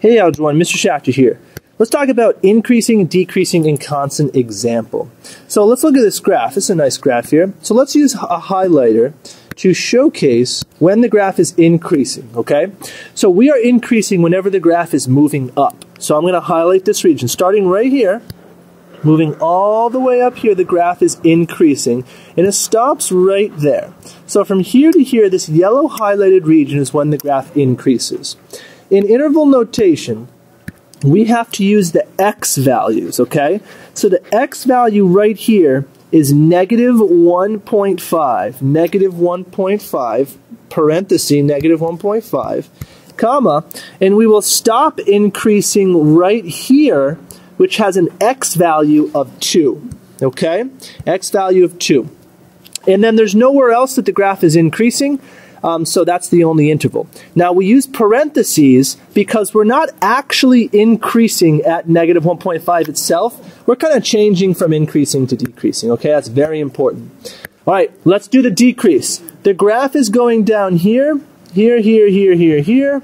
Hey everyone, Mr. Schachter here. Let's talk about increasing and decreasing in constant example. So let's look at this graph. This is a nice graph here. So let's use a highlighter to showcase when the graph is increasing, okay? So we are increasing whenever the graph is moving up. So I'm going to highlight this region. Starting right here, moving all the way up here, the graph is increasing, and it stops right there. So from here to here, this yellow highlighted region is when the graph increases. In interval notation, we have to use the x values, okay? So the x value right here is negative 1.5, negative 1.5, parenthesis, negative 1.5, comma, and we will stop increasing right here, which has an x value of 2, okay? X value of 2. And then there's nowhere else that the graph is increasing, so that's the only interval. Now we use parentheses because we're not actually increasing at negative 1.5 itself. We're kind of changing from increasing to decreasing, okay? That's very important. All right, let's do the decrease. The graph is going down here, here, here, here, here, here.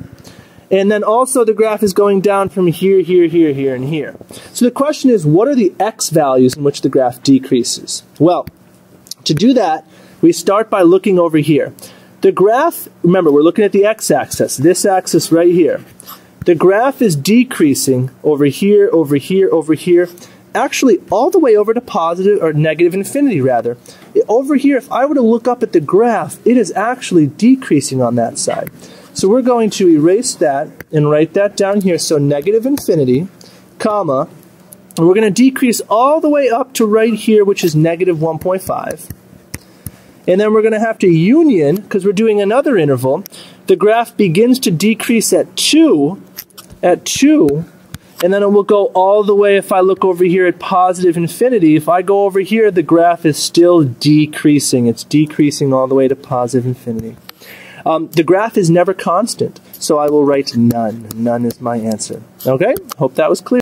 And then also the graph is going down from here, here, here, here, and here. So the question is, what are the x values in which the graph decreases? Well, to do that, we start by looking over here. The graph, remember, we're looking at the x-axis, this axis right here. The graph is decreasing over here, over here, over here, actually all the way over to positive, or negative infinity rather. Over here, if I were to look up at the graph, it is actually decreasing on that side. So we're going to erase that and write that down here. So negative infinity, comma, and we're going to decrease all the way up to right here, which is negative 1.5. And then we're going to have to union, because we're doing another interval. The graph begins to decrease at 2, and then it will go all the way, if I look over here at positive infinity, if I go over here, the graph is still decreasing. It's decreasing all the way to positive infinity. The graph is never constant, so I will write none. None is my answer. Okay? Hope that was clear.